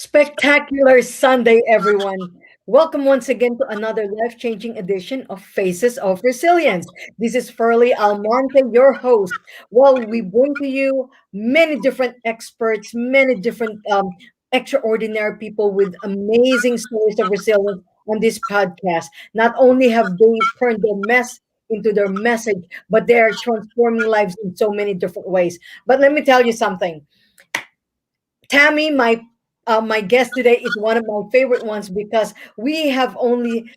Spectacular Sunday, everyone. Welcome once again to another life changing edition of Faces of Resilience. This is Furley Almonte, your host. Well, we bring to you many different experts, many different extraordinary people with amazing stories of resilience on this podcast. Not only have they turned their mess into their message, but they are transforming lives in so many different ways. But let me tell you something. Tammy, my guest today is one of my favorite ones because we have only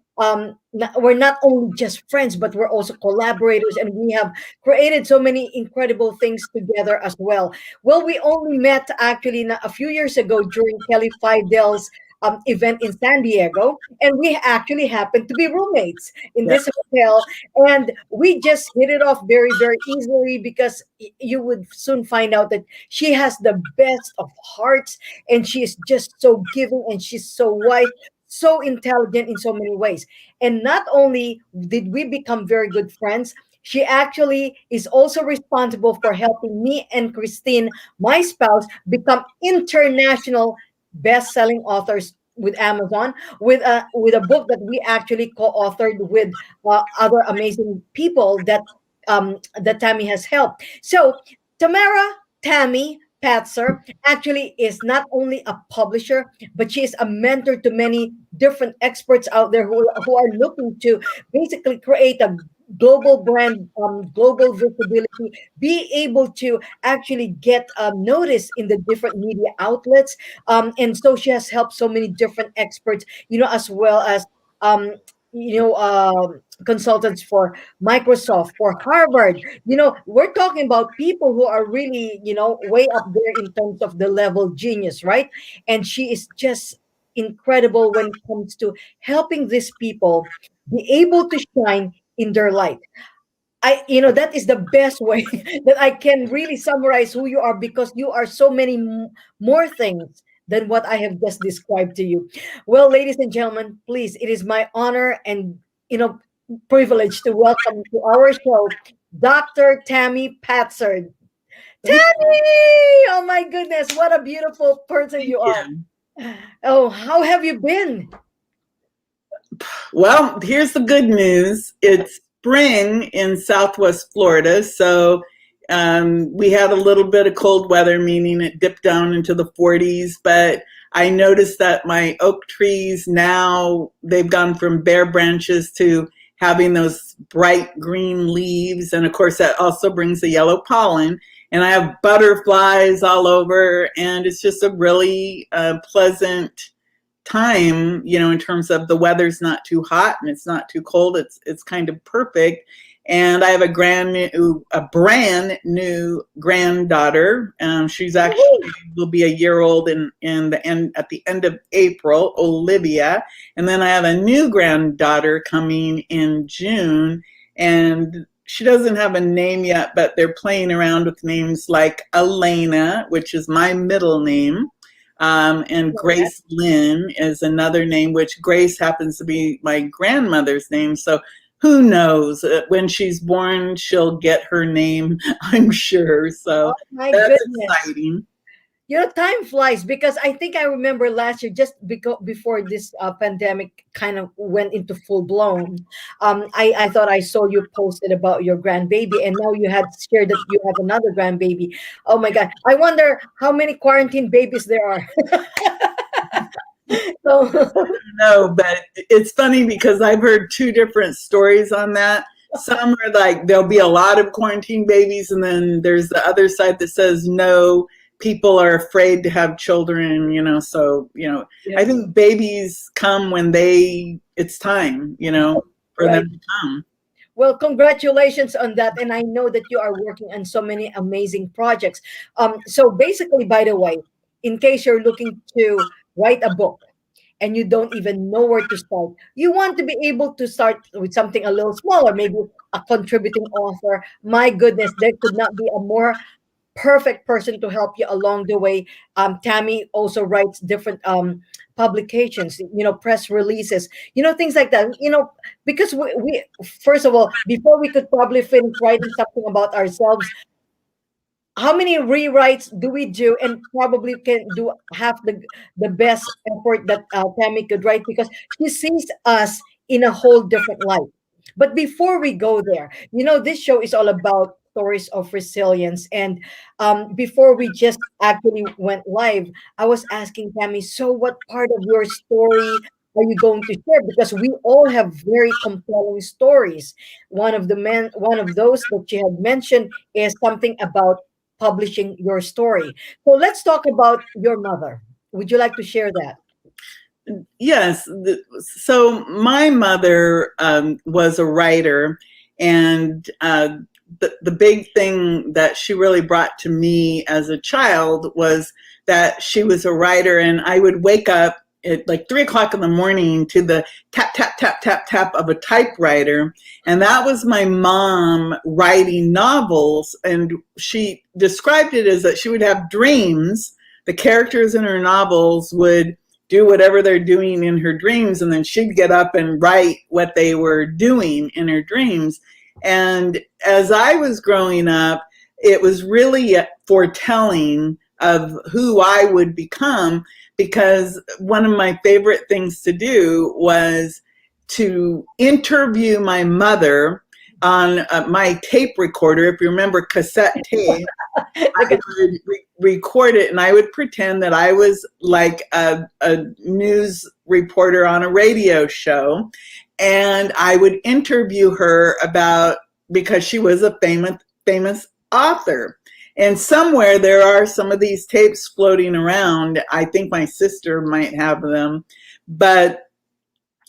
we're not only just friends, but we're also collaborators, and we have created so many incredible things together as well. Well, we only met actually a few years ago during Kelly Fidel's event in San Diego, and we actually happened to be roommates in Yeah. this hotel, and we just hit it off very, very easily because you would soon find out that she has the best of hearts, and she is just so giving, and she's so wise, so intelligent in so many ways. And not only did we become very good friends, she actually is also responsible for helping me and Christine, my spouse, become international best-selling authors with Amazon, with a book that we actually co-authored with other amazing people that Tammy has helped. So Tamara, Tammy Patzer actually is not only a publisher, but she is a mentor to many different experts out there who are looking to basically create a global brand, global visibility, be able to actually get notice in the different media outlets. And so she has helped so many different experts, as well as um, consultants for Microsoft, for Harvard. We're talking about people who are really, way up there in terms of the level genius, right? And she is just incredible when it comes to helping these people be able to shine in their light. That is the best way that I can really summarize who you are, because you are so many more things than what I have just described to you. Well, ladies and gentlemen, please, it is my honor and, you know, privilege to welcome to our show Dr. Tammy Patzer. Thank Tammy! Oh my goodness, what a beautiful person you are. you. Oh, how have you been? Well, here's the good news. It's spring in Southwest Florida, so we had a little bit of cold weather, meaning it dipped down into the 40s. But I noticed that my oak trees now they've gone from bare branches to having those bright green leaves, and of course that also brings the yellow pollen. And I have butterflies all over, and it's just a really pleasant time, in terms of the weather's not too hot and it's not too cold. It's kind of perfect. And I have a brand new granddaughter. She's actually Woohoo! will be a year old in the end at the end of April, Olivia. And then I have a new granddaughter coming in June, and she doesn't have a name yet, but they're playing around with names like Elena, which is my middle name. And Grace Lynn is another name, which Grace happens to be my grandmother's name. So who knows? When she's born, she'll get her name, I'm sure. Oh So my that's goodness. exciting. Time flies, because I think I remember last year, just before this pandemic kind of went into full blown. I thought I saw you posted about your grandbaby, and now you had shared that you have another grandbaby. Oh my God! I wonder how many quarantine babies there are. So, No, but it's funny because I've heard two different stories on that. Some are like there'll be a lot of quarantine babies, and then there's the other side that says no, people are afraid to have children, So, yeah, I think babies come when it's time, for right. them to come. Well, congratulations on that, and I know that you are working on so many amazing projects. So basically, by the way, in case you're looking to write a book and you don't even know where to start, you want to be able to start with something a little smaller, maybe a contributing author. My goodness, there could not be a more perfect person to help you along the way. Tammy also writes different publications, press releases, things like that. Because we first of all, before we could probably finish writing something about ourselves, how many rewrites do we do, and probably can do half the best effort that Tammy could write, because she sees us in a whole different light. But before we go there, this show is all about stories of resilience. And before we just actually went live, I was asking Tammy, so what part of your story are you going to share? Because we all have very compelling stories. One of those that she had mentioned is something about publishing your story. So let's talk about your mother. Would you like to share that? Yes. So my mother was a writer, and the big thing that she really brought to me as a child was that she was a writer, and I would wake up at like 3 o'clock in the morning to the tap, tap, tap, tap, tap of a typewriter. And that was my mom writing novels. And she described it as that she would have dreams. The characters in her novels would do whatever they're doing in her dreams, and then she'd get up and write what they were doing in her dreams. And as I was growing up, it was really foretelling of who I would become, because one of my favorite things to do was to interview my mother on my tape recorder. If you remember cassette tape, I Okay. would record it, and I would pretend that I was like a news reporter on a radio show, and I would interview her about, because she was a famous author. And somewhere there are some of these tapes floating around. I think my sister might have them, but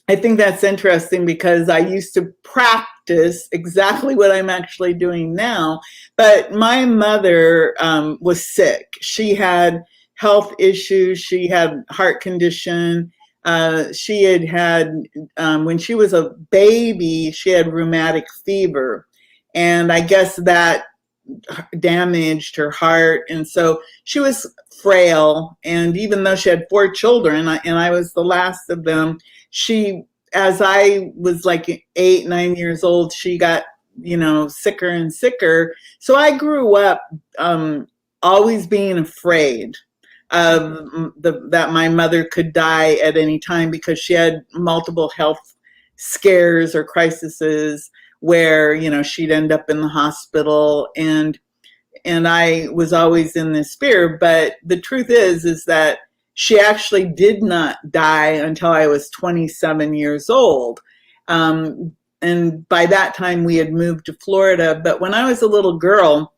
I think that's interesting because I used to practice exactly what I'm actually doing now. But my mother was sick. She had health issues. She had heart condition. She had when she was a baby, she had rheumatic fever. And I guess that damaged her heart. And so she was frail. And even though she had 4 children, and I was the last of them, she, as I was like 8, 9 years old, she got, sicker and sicker. So I grew up always being afraid of that my mother could die at any time, because she had multiple health scares or crises where, she'd end up in the hospital. And I was always in this fear. But the truth is that she actually did not die until I was 27 years old. And by that time, we had moved to Florida. But when I was a little girl,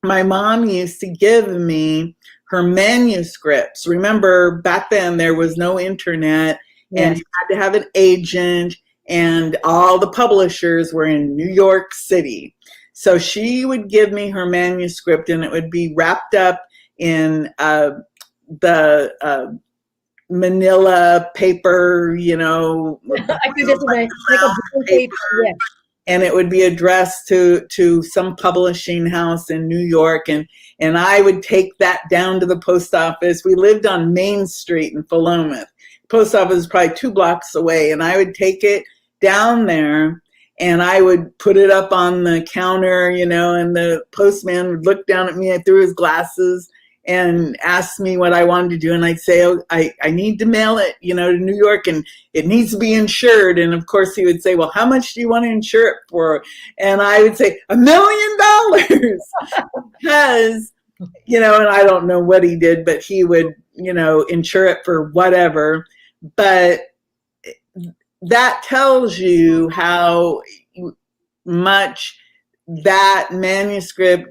my mom used to give me her manuscripts. Remember, back then there was no internet, and Yes. you had to have an agent, and all the publishers were in New York City. So she would give me her manuscript, and it would be wrapped up in the manila paper, I can just imagine like a brown brown paper, paper. Yes. and it would be addressed to some publishing house in New York, and I would take that down to the post office. We lived on Main Street in Philomath. Post office was probably 2 blocks away, and I would take it down there, and I would put it up on the counter, and the postman would look down at me through his glasses and ask me what I wanted to do. And I'd say, oh, I need to mail it, to New York, and it needs to be insured. And of course he would say, well, how much do you want to insure it for? And I would say $1 million because, and I don't know what he did, but he would, insure it for whatever. But that tells you how much that manuscript,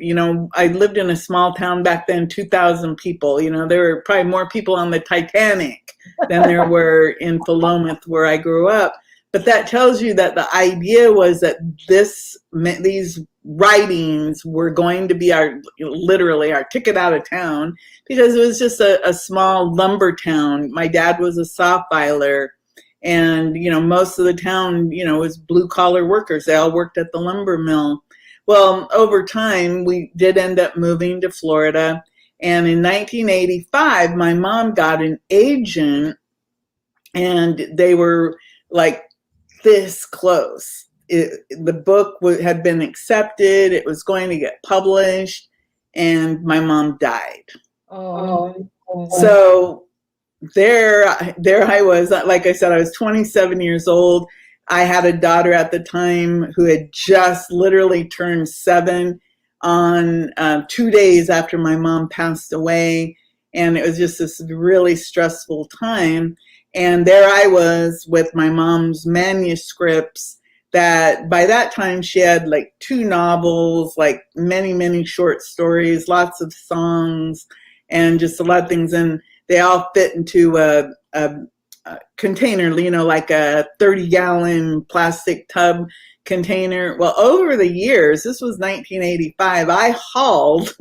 I lived in a small town back then, 2,000 people. There were probably more people on the Titanic than there were in Philomath, where I grew up. But that tells you that the idea was that these writings were going to be literally our ticket out of town, because it was just a small lumber town. My dad was a saw filer, and most of the town was blue collar workers. They all worked at the lumber mill. Well, over time, we did end up moving to Florida. And in 1985, my mom got an agent, and they were like this close. The book had been accepted. It was going to get published. and my mom died. Oh. So there I was. Like I said, I was 27 years old. I had a daughter at the time who had just literally turned 7 on 2 days after my mom passed away. And it was just this really stressful time. And there I was with my mom's manuscripts that by that time she had like 2 novels, like many, many short stories, lots of songs, and just a lot of things. And they all fit into a container, like a 30-gallon plastic tub container. Well, over the years, this was 1985, I hauled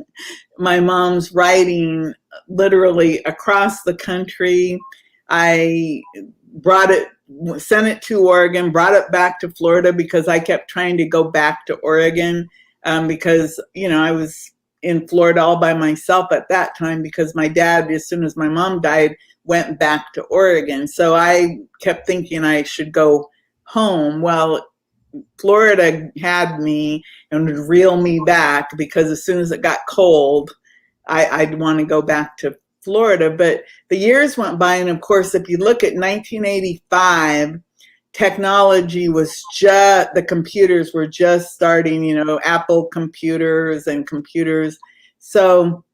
my mom's writing literally across the country. I brought it, sent it to Oregon, brought it back to Florida because I kept trying to go back to Oregon because, I was in Florida all by myself at that time because my dad, as soon as my mom died, went back to Oregon. So I kept thinking I should go home. Well, Florida had me and would reel me back because as soon as it got cold, I'd want to go back to Florida. But the years went by, and of course, if you look at 1985, technology was just, the computers were just starting, Apple computers and computers. So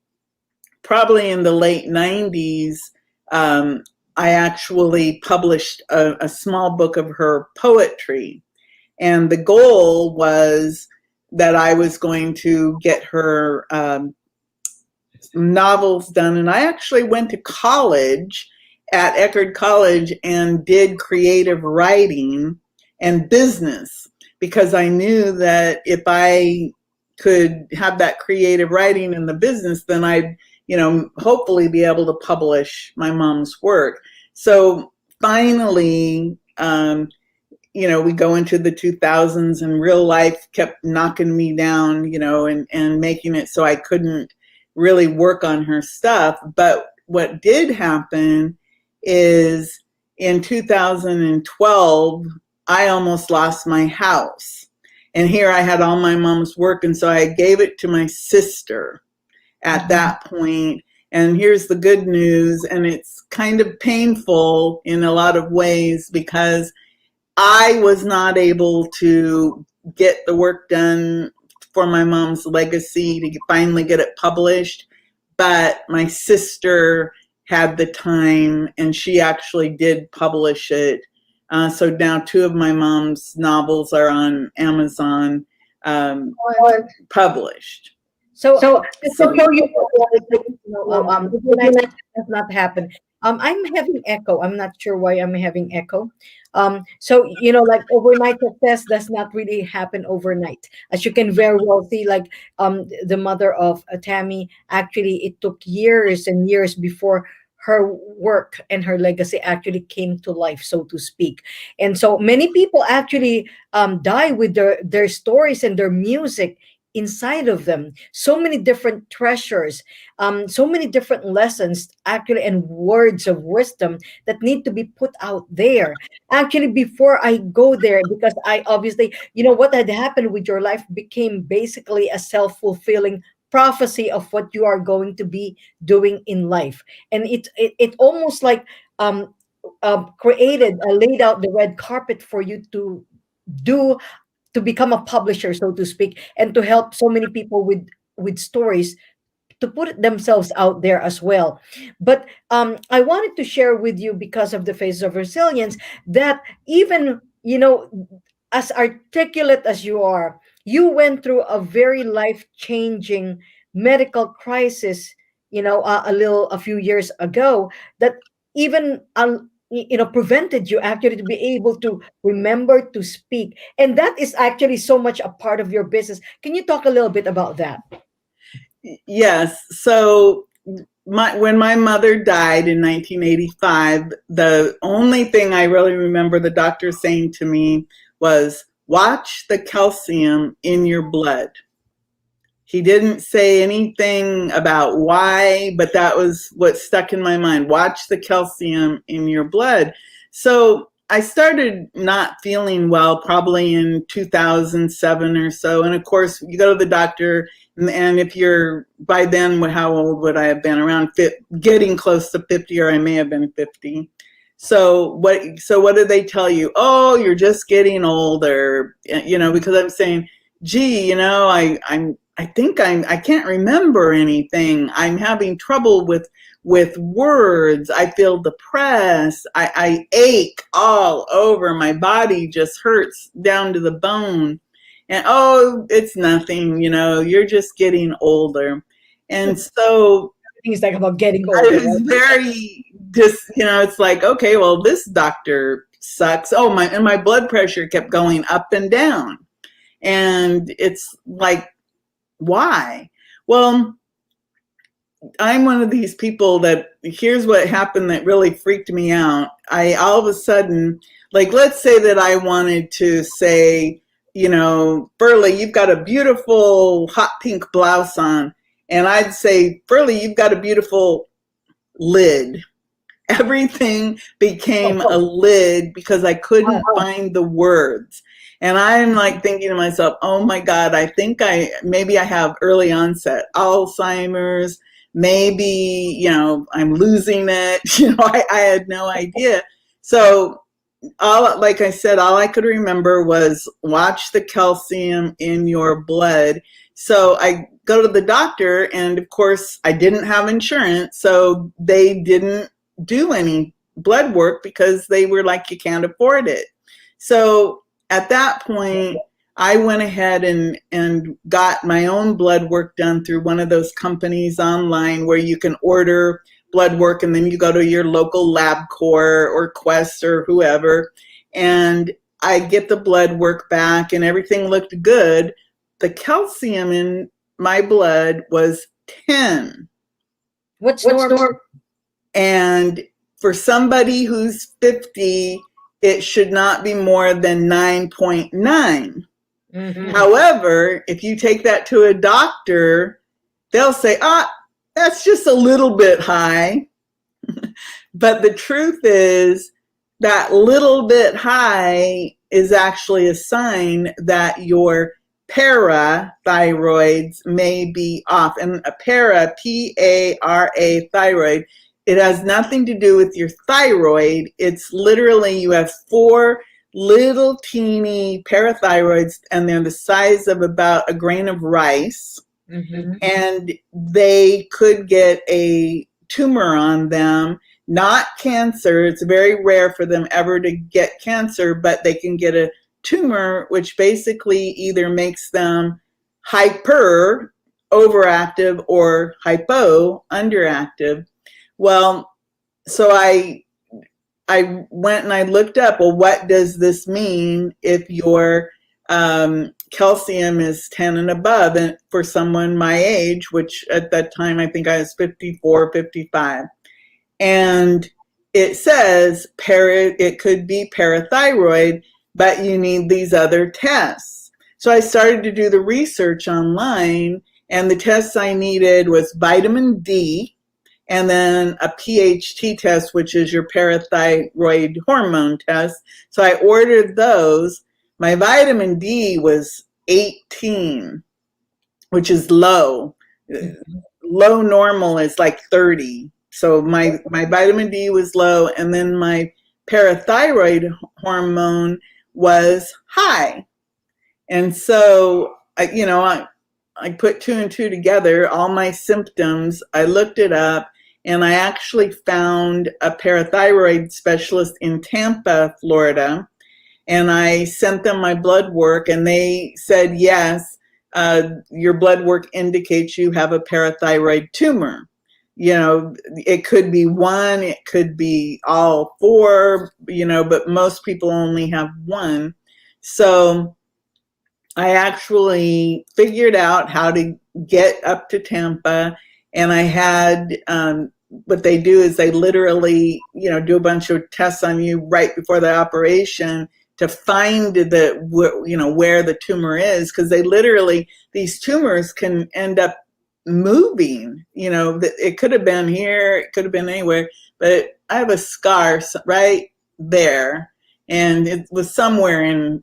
probably in the late 90s, I actually published a small book of her poetry. And the goal was that I was going to get her novels done. And I actually went to college at Eckerd College and did creative writing and business because I knew that if I could have that creative writing in the business, then I'd, hopefully be able to publish my mom's work. So finally, we go into the 2000s and real life kept knocking me down, and making it so I couldn't really work on her stuff. But what did happen is in 2012, I almost lost my house. And here I had all my mom's work. And so I gave it to my sister at that point. And here's the good news. And it's kind of painful in a lot of ways because I was not able to get the work done for my mom's legacy to finally get it published. But my sister had the time and she actually did publish it. So now 2 of my mom's novels are on Amazon published. So that does not happen. I'm having echo. I'm not sure why I'm having echo. So like overnight success does not really happen overnight, as you can very well see. Like the mother of Tami, actually, it took years and years before her work and her legacy actually came to life, so to speak. And so many people actually die with their stories and their music inside of them. So many different treasures, so many different lessons actually, and words of wisdom that need to be put out there. Actually, before I go there, because I obviously, what had happened with your life became basically a self-fulfilling prophecy of what you are going to be doing in life. And it almost like created, laid out the red carpet for you do to become a publisher, so to speak, and to help so many people with stories to put themselves out there as well. But I wanted to share with you, because of the Faces of Resilience, that even, as articulate as you are, you went through a very life-changing medical crisis, a few years ago, that even prevented you actually to be able to remember to speak. And that is actually so much a part of your business. Can you talk a little bit about that? Yes. So when my mother died in 1985, the only thing I really remember the doctor saying to me was, watch the calcium in your blood. He didn't say anything about why, but that was what stuck in my mind. Watch the calcium in your blood. So I started not feeling well probably in 2007 or so. And of course, you go to the doctor And if you're by then, how old would I have been? Around getting close to 50, or I may have been 50. So what do they tell you? Oh, you're just getting older, because I'm saying, gee, I can't remember anything. I'm having trouble with words. I feel depressed. I ache all over. My body just hurts down to the bone. And oh, it's nothing, you're just getting older. And so Things like about getting I older, was right? very just, it's like, okay, well, this doctor sucks. Oh, my blood pressure kept going up and down. And it's like, why? Well, I'm one of these people that, here's what happened that really freaked me out. I all of a sudden, like, let's say that I wanted to say, Burley, you've got a beautiful hot pink blouse on. And I'd say, Burley, you've got a beautiful lid. Everything became a lid because I couldn't find the words. And I'm like thinking to myself, oh my God, I think maybe I have early onset Alzheimer's. Maybe, I'm losing it. I had no idea. So like I said, all I could remember was watch the calcium in your blood. So I go to the doctor, and of course I didn't have insurance, so they didn't do any blood work because they were like, you can't afford it. So at that point, I went ahead and got my own blood work done through one of those companies online where you can order blood work, and then you go to your local LabCorp or Quest or whoever, and I get the blood work back and everything looked good. The calcium in my blood was 10. What's normal? And for somebody who's 50, it should not be more than 9.9. Mm-hmm. However, if you take that to a doctor, they'll say, that's just a little bit high. But the truth is that little bit high is actually a sign that your parathyroids may be off. And a P-A-R-A, thyroid, it has nothing to do with your thyroid. It's literally, you have 4 little teeny parathyroids, and they're the size of about a grain of rice. Mm-hmm. And they could get a tumor on them, not cancer. It's very rare for them ever to get cancer, but they can get a tumor, which basically either makes them hyper, overactive, or hypo, underactive. Well, so I went and I looked up, well, what does this mean if your calcium is 10 and above, and for someone my age, which at that time I think I was 54, 55. And it says it could be parathyroid, but you need these other tests. So I started to do the research online, and the tests I needed was vitamin D, and then a PHT test, which is your parathyroid hormone test. So I ordered those. My vitamin D was 18, which is low. Low normal is like 30. So my vitamin D was low, and then my parathyroid hormone was high. And so I put 2 and 2 together, all my symptoms. I looked it up, and I actually found a parathyroid specialist in Tampa, Florida. And I sent them my blood work, and they said, yes, your blood work indicates you have a parathyroid tumor. It could be 1, it could be all 4, but most people only have 1. So I actually figured out how to get up to Tampa, and I had, what they do is they literally, do a bunch of tests on you right before the operation to find where the tumor is, because these tumors can end up moving. It could have been here, it could have been anywhere, but I have a scar right there, and it was somewhere in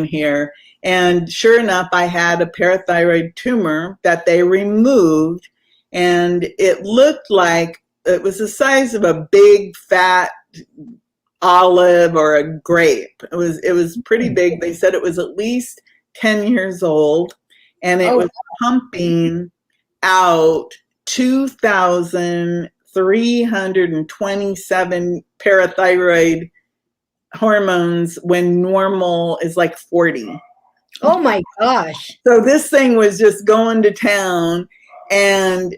here. And sure enough, I had a parathyroid tumor that they removed, and it looked like it was the size of a big fat olive or a grape. It was pretty big. They said it was at least 10 years old, and it Oh, was pumping out 2,327 parathyroid hormones when normal is like 40. oh my gosh. So this thing was just going to town. And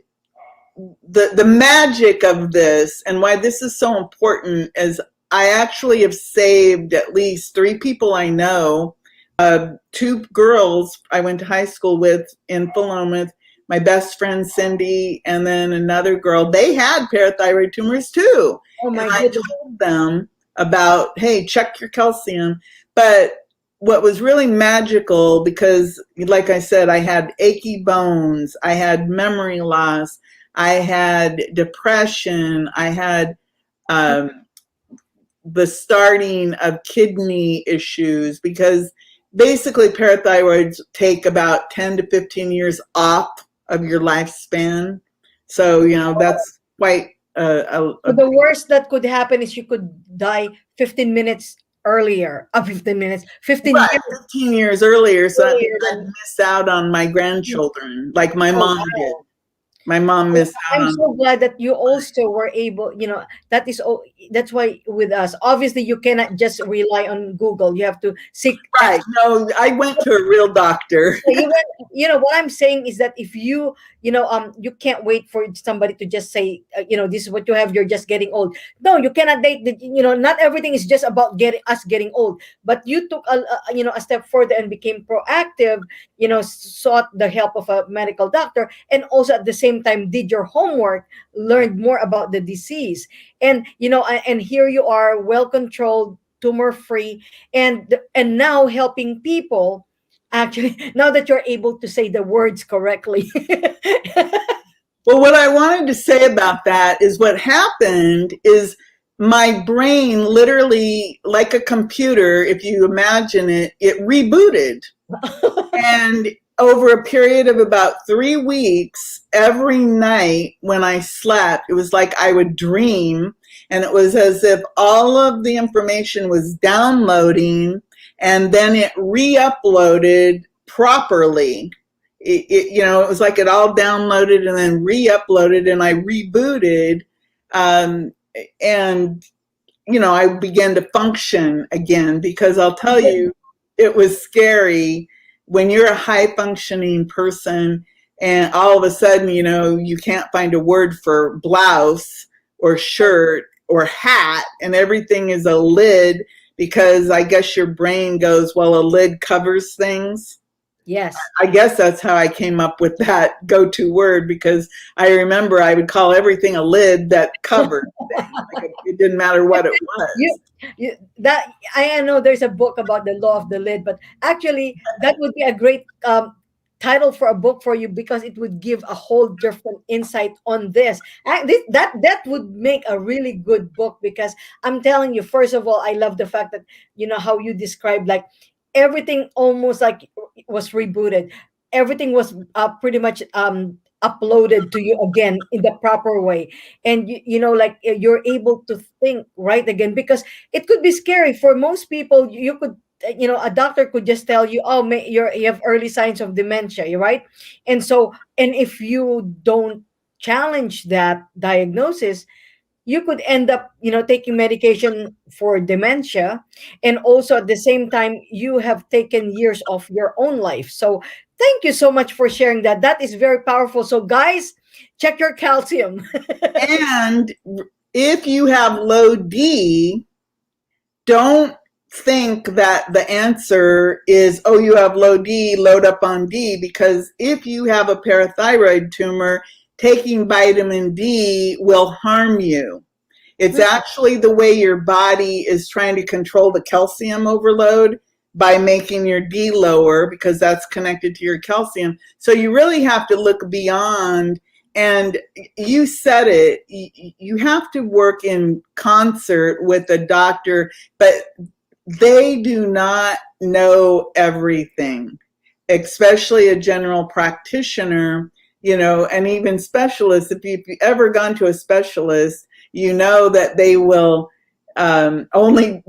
the magic of this and why this is so important is I actually have saved at least 3 people I know, 2 girls I went to high school with in Philomath, my best friend Cindy, and then another girl. They had parathyroid tumors too. Oh And my I goodness. told them about, hey, check your calcium. But what was really magical, because like I said, I had achy bones, I had memory loss, I had depression, I had the starting of kidney issues, because basically parathyroids take about 10 to 15 years off of your lifespan. So, that's quite So the worst that could happen is you could die 15 minutes earlier. 15 minutes, 15 right, years 15 years earlier. So that means earlier I'd than. miss out on my grandchildren like my Oh, mom did. wow. My mom Oh, missed out I'm on. so glad that you also were able, that's why with us, obviously you cannot just rely on Google. You have to seek Right. No, I went to a real doctor. yeah, what I'm saying is that if you can't wait for somebody to just say, this is what you have, you're just getting old. No, you cannot date not everything is just about getting old, but you took a step further and became proactive, sought the help of a medical doctor, and also at the same time did your homework, learned more about the disease. And and here you are, well controlled, tumor free, and now helping people. Actually, now that you're able to say the words correctly. Well, what I wanted to say about that is what happened is my brain literally, like a computer, if you imagine it, it rebooted. And over a period of about 3 weeks, every night when I slept, it was like I would dream, and it was as if all of the information was downloading and then it re-uploaded properly. It was like it all downloaded and then re-uploaded, and I rebooted, um, and I began to function again, because I'll tell you, it was scary when you're a high functioning person and all of a sudden, you can't find a word for blouse or shirt or hat, and everything is a lid, because I guess your brain goes, well, a lid covers things. Yes. I guess that's how I came up with that go-to word, because I remember I would call everything a lid that covered things. Like it didn't matter what it you, was. that I know there's a book about the law of the lid, but actually that would be a great title for a book for you, because it would give a whole different insight on this. That would make a really good book, because I'm telling you, first of all, I love the fact that how you described, like, everything almost like was rebooted. Everything was pretty much uploaded to you again in the proper way, and like, you're able to think right again, because it could be scary for most people. You could a doctor could just tell you, oh, you have early signs of dementia, right? And if you don't challenge that diagnosis, you could end up taking medication for dementia, and also at the same time you have taken years of your own life. So thank you so much for sharing that. That is very powerful. So guys, check your calcium. And if you have low D, don't think that the answer is, oh, you have low D, load up on D, because if you have a parathyroid tumor, taking vitamin D will harm you. It's actually the way your body is trying to control the calcium overload by making your D lower, because that's connected to your calcium. So you really have to look beyond. And you said it, you have to work in concert with the doctor, but they do not know everything, especially a general practitioner, and even specialists. If you've ever gone to a specialist, you know that they will only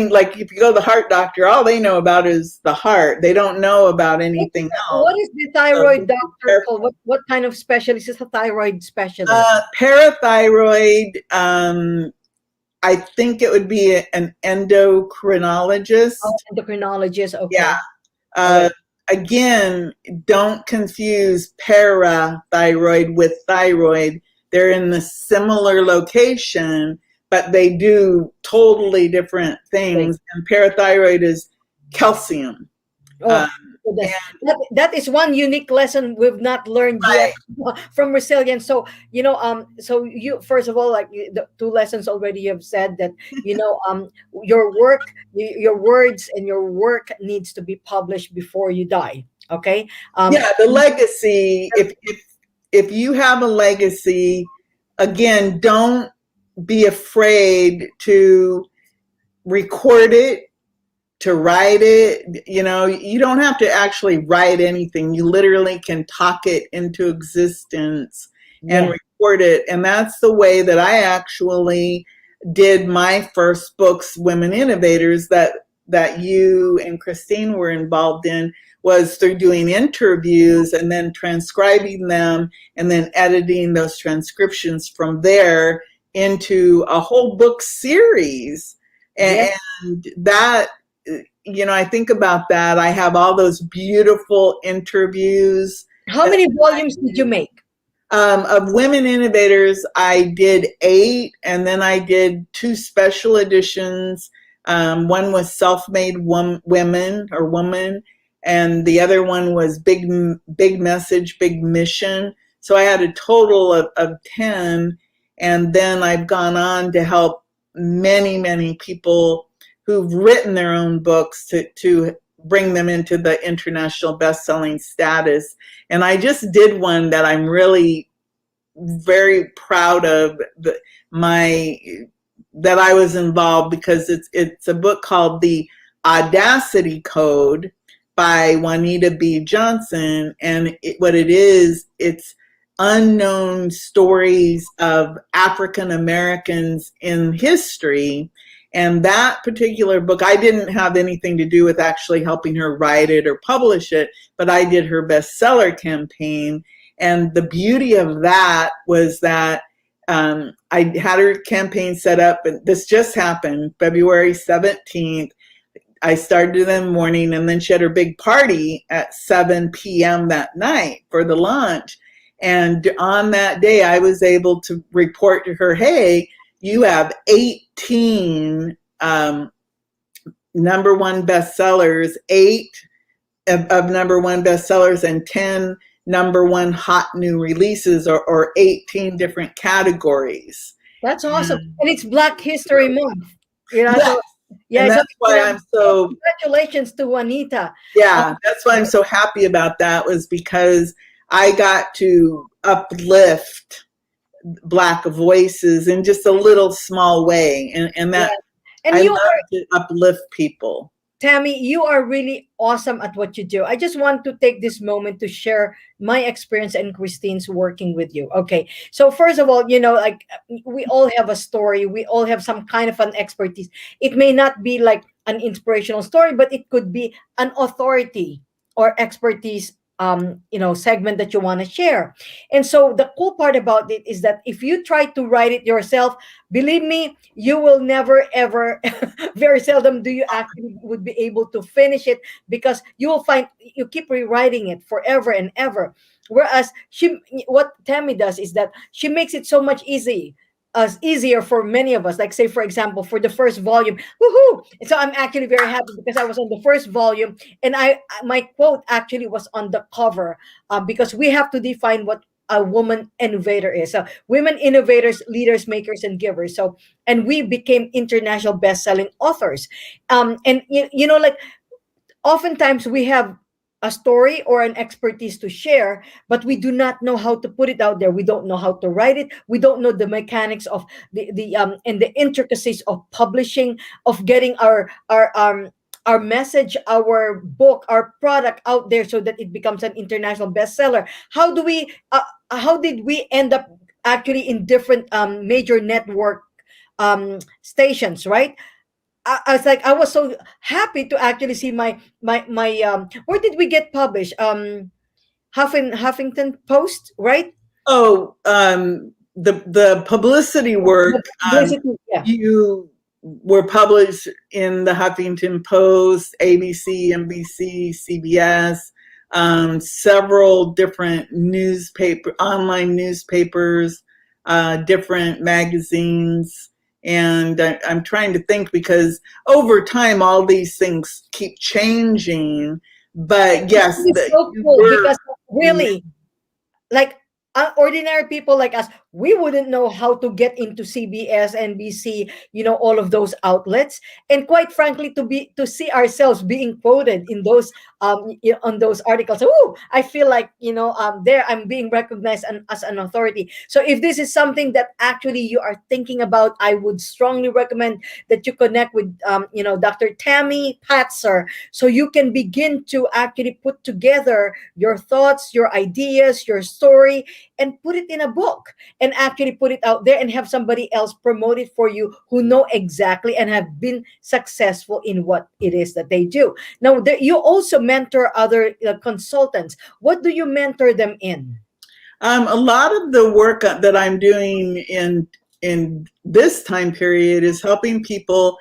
like if you go to the heart doctor, all they know about is the heart. They don't know about anything else. What is the So thyroid be doctor careful. called? What kind of specialist is a thyroid specialist? Parathyroid, I think it would be an Oh, endocrinologist. endocrinologist. Yeah. Okay. All Uh, right. Again, don't confuse parathyroid with thyroid. They're in the similar location, but they do totally different Thing. things. And parathyroid is calcium. Oh, Um, goodness. and That is one unique lesson we've not learned yet right, from resilience. So, so you, first of all, like the two lessons already you've said that, your work, your words and your work needs to be published before you die. Okay. Um, yeah, the legacy. If you have a legacy, again, don't be afraid to record it, to write it. You don't have to actually write anything. You literally can talk it into existence and yeah. record it. And that's the way that I actually did my first books, Women Innovators, that you and Christine were involved in, was through doing interviews and then transcribing them and then editing those transcriptions from there into a whole book series. Yes. And that, I think about that. I have all those beautiful interviews How that many volumes did you make? of Women Innovators. I did 8, and then I did 2 special editions. One was Self-Made Women or Woman, and the other one was Big Message, Big Mission. So I had a total of 10, and then I've gone on to help many, many people who've written their own books to bring them into the international best-selling status. And I just did one that I'm really very proud of, my that I was involved, because it's a book called The Audacity Code by Juanita B. Johnson. And what it is, it's unknown stories of African Americans in history. And that particular book, I didn't have anything to do with actually helping her write it or publish it, but I did her bestseller campaign. And the beauty of that was that I had her campaign set up, and this just happened February 17th. I started in the morning, and then she had her big party at 7 p.m. that night for the launch. And on that day, I was able to report to her, hey, you have 18 number one bestsellers, 8 of number one bestsellers, and 10 number one hot new releases, or 18 different categories. That's awesome. And And it's Black History Month. yes, So yeah, and so, that's why I'm so, congratulations to Juanita. Um, yeah, that's why I'm so happy about that, was because I got to uplift Black voices in just a little small way. And yeah. that, And I you love are, to uplift people. Tammy, you are really awesome at what you do. I just want to take this moment to share my experience and Christine's working with you. Okay. So first of all, like we all have a story. We all have some kind of an expertise. It may not be like an inspirational story, but it could be an authority or expertise segment that you want to share. And so the cool part about it is that if you try to write it yourself, believe me, you will never ever very seldom do you actually would be able to finish it, because you will find you keep rewriting it forever and ever. Whereas what Tammy does is that she makes it so much easier for many of us. Like, say for example, for the first volume, woohoo! And so I'm actually very happy because I was on the first volume, and my quote actually was on the cover, because we have to define what a woman innovator is. So women innovators, leaders, makers, and givers. So, and we became international best-selling authors. And like oftentimes we have a story or an expertise to share, but we do not know how to put it out there. We don't know how to write it. We don't know the mechanics of the and the intricacies of publishing, of getting our message, our book, our product out there so that it becomes an international bestseller. How did we end up actually in different major network stations, right? I was like, I was so happy to actually see my where did we get published? Huffington Post, right? Oh, the publicity work, The publicity, yeah. you were published in the Huffington Post, ABC, NBC, CBS, several different online newspapers, different magazines. And I'm trying to think because over time, all these things keep changing. But yes, It's so you cool were because really, like, ordinary people like us, we wouldn't know how to get into CBS, NBC, all of those outlets, and quite frankly, to see ourselves being quoted in those on those articles. Oh, I feel like there I'm being recognized as an authority. So if this is something that actually you are thinking about, I would strongly recommend that you connect with Dr. Tami Patzer, so you can begin to actually put together your thoughts, your ideas, your story, and put it in a book, and actually put it out there and have somebody else promote it for you who know exactly and have been successful in what it is that they do. Now, you also mentor other consultants. What do you mentor them in? A lot of the work that I'm doing in this time period is helping people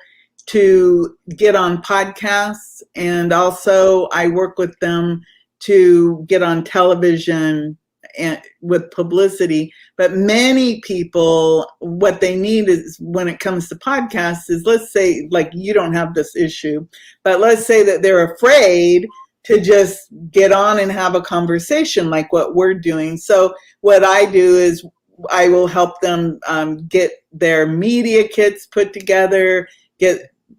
to get on podcasts, and also I work with them to get on television and with publicity. But many people, what they need is, when it comes to podcasts, is, let's say, like, you don't have this issue, but let's say that they're afraid to just get on and have a conversation like what we're doing. So what I do is I will help them get their media kits put together,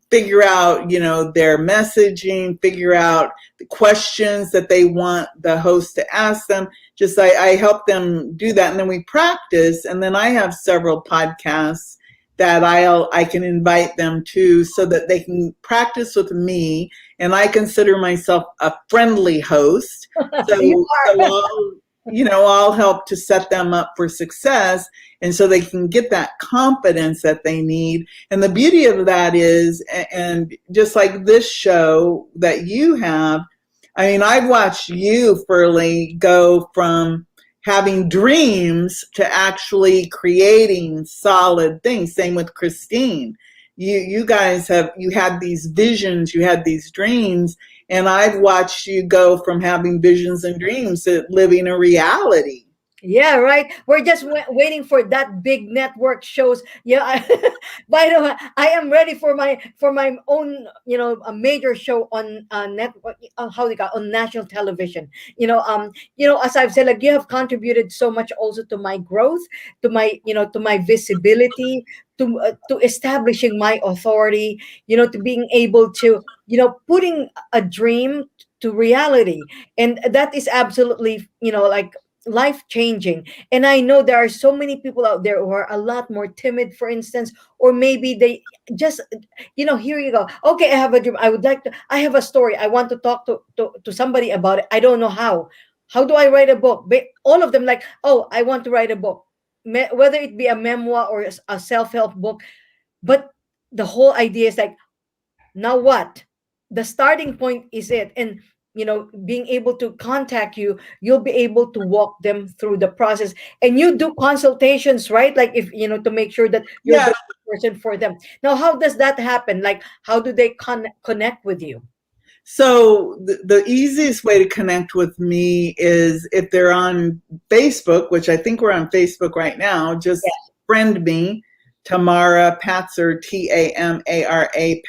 figure out, their messaging, figure out the questions that they want the host to ask them. Just I help them do that, and then we practice. And then I have several podcasts that I can invite them to, so that they can practice with me. And I consider myself a friendly host. So, You so are. I'll help to set them up for success, and so they can get that confidence that they need. And the beauty of that is, and just like this show that you have, I mean, I've watched you, Furley, go from having dreams to actually creating solid things. Same with Christine. You guys you had these visions, you had these dreams, and I've watched you go from having visions and dreams to living a reality. Yeah, right. We're just waiting for that big network shows. Yeah. By the way, I am ready for my own, a major show on network. How do you call on national television? As I've said, like, you have contributed so much also to my growth, to my visibility, to establishing my authority. To being able to, putting a dream to reality, and that is absolutely, like, life changing. And I know there are so many people out there who are a lot more timid, for instance, or maybe they just, here you go, okay, I have a dream, I have a story, I want to talk to somebody about it, I don't know how do I write a book? But all of them, like, oh, I want to write a book, whether it be a memoir or a self-help book. But the whole idea is like, now what? The starting point is it. And being able to contact you, you'll be able to walk them through the process, and you do consultations, right? Like, if to make sure that you're Yeah. the right person for them. Now, how does that happen? Like, how do they connect with you? So the easiest way to connect with me is if they're on Facebook, which I think we're on Facebook right now. Just friend me, Tamara Patzer, Tamara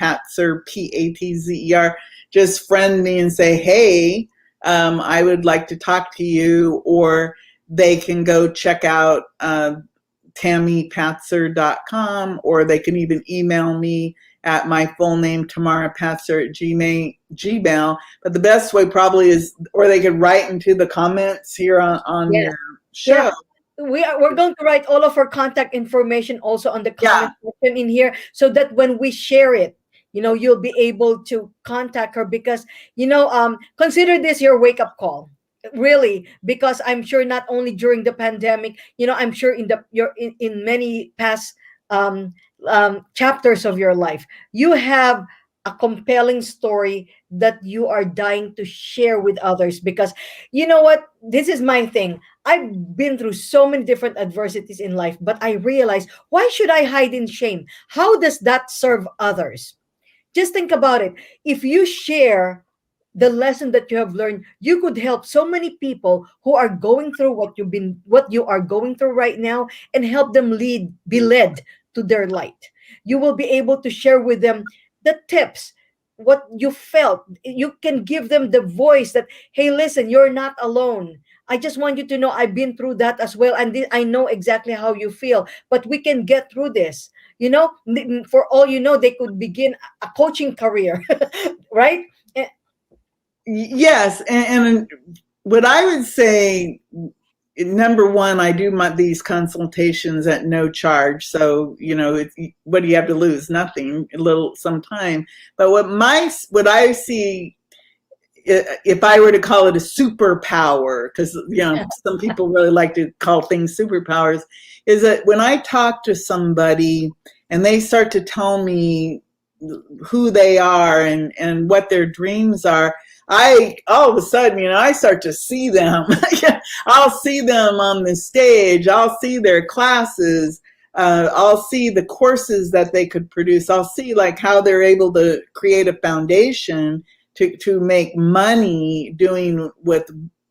Patzer, Patzer. Just friend me and say, hey, I would like to talk to you. Or they can go check out TamiPatzer.com, or they can even email me at my full name, Tamara Patzer at Gmail. But the best way probably is, or they could write into the comments here on Yes. your Yeah. show. We're going to write all of our contact information also on the Yeah. comment section in here, so that when we share it, you'll be able to contact her, because consider this your wake up call, really, because I'm sure not only during the pandemic, I'm sure in many past um, chapters of your life, you have a compelling story that you are dying to share with others. Because you know what, this is my thing. I've been through so many different adversities in life, but I realize, why should I hide in shame? How does that serve others? Just think about it. If you share the lesson that you have learned, you could help so many people who are going through what you are going through right now, and help them be led to their light. You will be able to share with them the tips, what you felt. You can give them the voice that, hey, listen, you're not alone. I just want you to know I've been through that as well, and I know exactly how you feel, but we can get through this. For all you know, they could begin a coaching career, right? Eh, Yes, and what I would say, number one, I do these consultations at no charge. So what do you have to lose? Nothing. A little, some time. But what I see, if I were to call it a superpower, because some people really like to call things superpowers, is that when I talk to somebody and they start to tell me who they are and what their dreams are, I all of a sudden, I start to see them. I'll see them on the stage. I'll see their classes. I'll see the courses that they could produce. I'll see like how they're able to create a foundation to make money doing with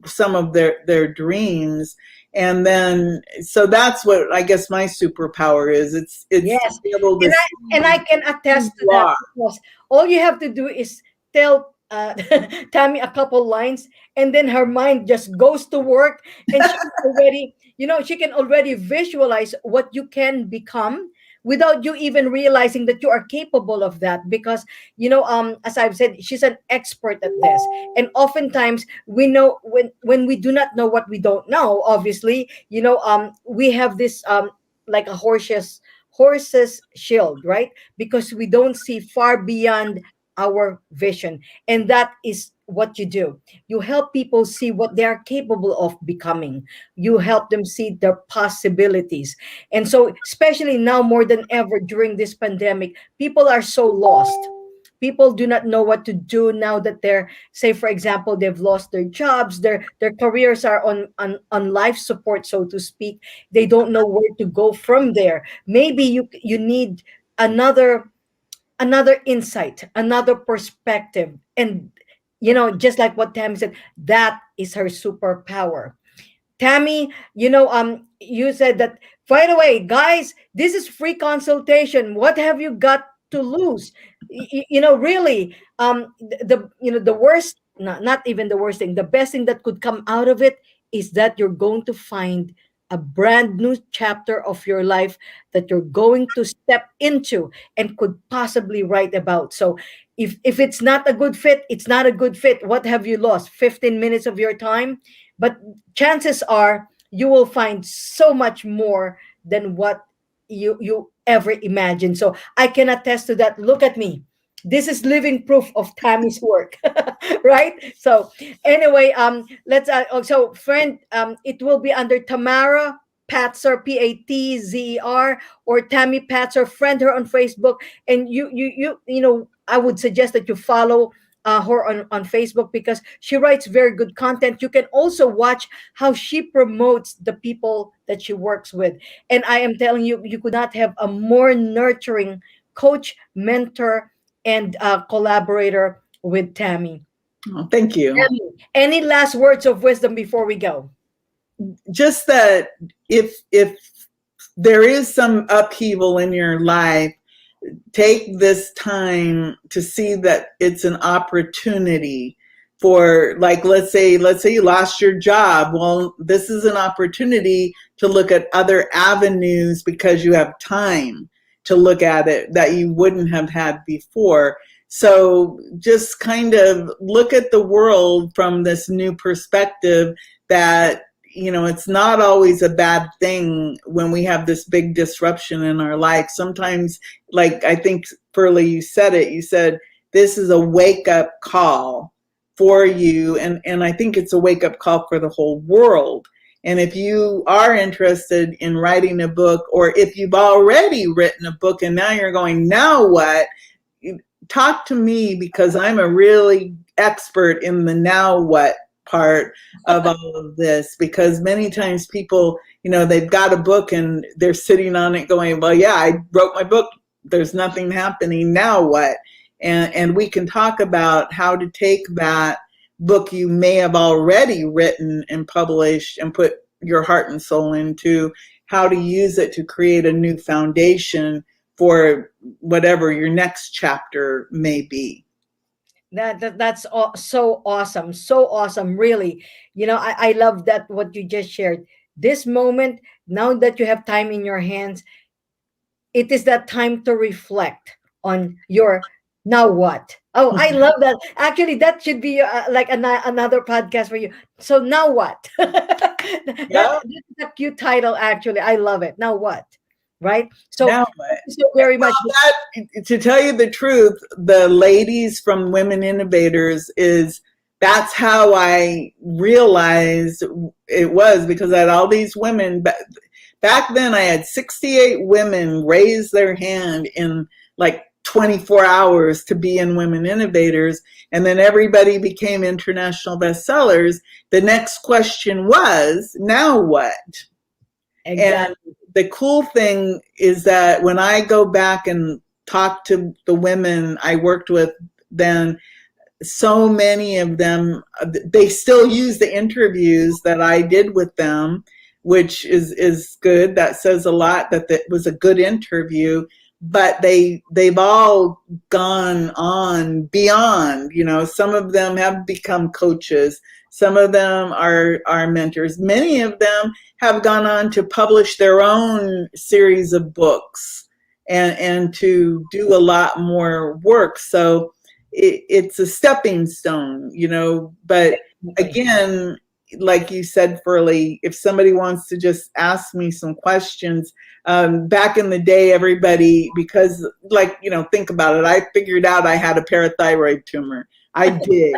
some of their dreams. And then, so that's what I guess my superpower is. It's to yes, be able to and I see can who attest to you that, are. because all you have to do is tell Tammy a couple lines, and then her mind just goes to work, and she can already visualize what you can become, without you even realizing that you are capable of that. Because as I've said, she's an expert at this. And oftentimes, we know, when we do not know what we don't know, obviously, we have this, like a horse's shield, right? Because we don't see far beyond our vision. And that is what you do. You help people see what they are capable of becoming. You help them see their possibilities. And so, especially now more than ever during this pandemic, people are so lost. People do not know what to do now that they're, say for example, they've lost their jobs, their careers are on life support, so to speak. They don't know where to go from there. Maybe you need another insight, another perspective. And just like what Tammy said, that is her superpower. Tammy, you said that, by the way, guys, this is free consultation. What have you got to lose? Really, the worst, not even the worst thing, the best thing that could come out of it is that you're going to find a brand new chapter of your life that you're going to step into and could possibly write about. So if it's not a good fit, it's not a good fit. What have you lost? 15 minutes of your time? But chances are you will find so much more than what you ever imagined. So I can attest to that. Look at me. This is living proof of Tammy's work. Right? So anyway, let's so friend, it will be under Tamara Patzer, Patzer, or Tammy Patzer. Friend her on Facebook, and I would suggest that you follow her on Facebook, because she writes very good content. You can also watch how she promotes the people that she works with. And I am telling you, you could not have a more nurturing coach, mentor, and collaborator with Tammy. Oh, thank you. Tammy, any last words of wisdom before we go? Just that if there is some upheaval in your life, take this time to see that it's an opportunity for, like, let's say you lost your job. Well, this is an opportunity to look at other avenues because you have time. to look at it that you wouldn't have had before. So just kind of look at the world from this new perspective that, it's not always a bad thing when we have this big disruption in our life. Sometimes, like I think, Pearlie, you said it, you said, this is a wake up call for you. And I think it's a wake up call for the whole world. And if you are interested in writing a book, or if you've already written a book and now you're going, now what? Talk to me, because I'm a really expert in the now what part of all of this, because many times people, they've got a book and they're sitting on it going, well, yeah, I wrote my book. There's nothing happening. Now what? And we can talk about how to take that book you may have already written and published and put your heart and soul into, how to use it to create a new foundation for whatever your next chapter may be. So awesome, so awesome, really. I love that what you just shared. This moment, now that you have time in your hands, it is that time to reflect on your now what. Oh, I love that. Actually, that should be like another podcast for you. So now what? Yeah. That's a cute title. Actually, I love it. Now what? Right. So Now thank you so very much. to tell you the truth, the ladies from Women Innovators that's how I realized it was, because I had all these women. Back then, I had 68 women raise their hand in like 24 hours to be in Women Innovators. And then everybody became international bestsellers. The next question was, now what? Exactly. And the cool thing is that when I go back and talk to the women I worked with then, so many of them, they still use the interviews that I did with them, which is good. That says a lot that it was a good interview. But they've all gone on beyond. Some of them have become coaches. Some of them are mentors. Many of them have gone on to publish their own series of books and to do a lot more work. So it's a stepping stone, but again, like you said, Pearlie, if somebody wants to just ask me some questions, back in the day, everybody, because think about it, I figured out I had a parathyroid tumor. I dig.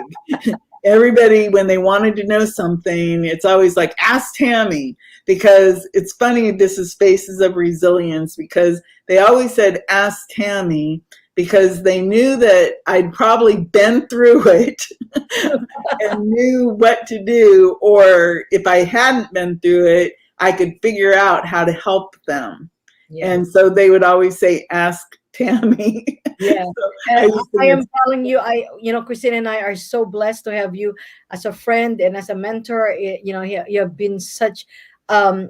Everybody, when they wanted to know something, it's always like, ask Tami, because it's funny, this is Faces of Resilience, because they always said, ask Tami, because they knew that I'd probably been through it and knew what to do, or if I hadn't been through it, I could figure out how to help them. Yeah. And so they would always say, ask Tami. Yeah. So I am telling you, Christine and I are so blessed to have you as a friend and as a mentor. You have been such a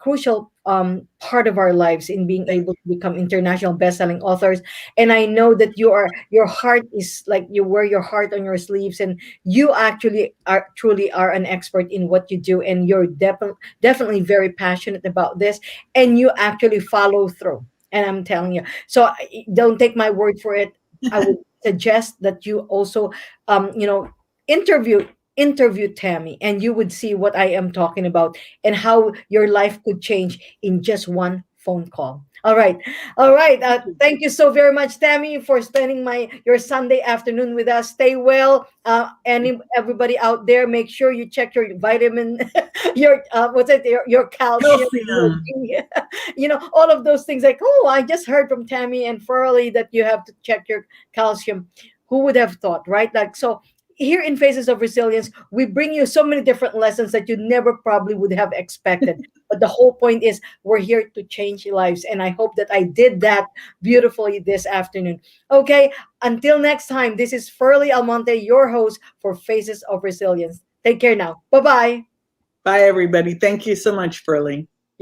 crucial part of our lives in being able to become international best-selling authors. And I know that your heart is like, you wear your heart on your sleeves, and you actually truly are an expert in what you do, and you're definitely very passionate about this, and you actually follow through. And I'm telling you, so don't take my word for it. I would suggest that you also interview Tami, and you would see what I am talking about and how your life could change in just one phone call. All right. Thank you so very much, Tami, for spending your Sunday afternoon with us. Stay well. And everybody out there, make sure you check your vitamin, your your calcium. All of those things. Like, oh, I just heard from Tami and Pearlie that you have to check your calcium. Who would have thought, right? Like, so here in Faces of Resilience, we bring you so many different lessons that you never probably would have expected. But the whole point is, we're here to change lives. And I hope that I did that beautifully this afternoon. Okay, until next time, this is Pearlie Almonte, your host for Faces of Resilience. Take care now. Bye-bye. Bye, everybody. Thank you so much, Pearlie.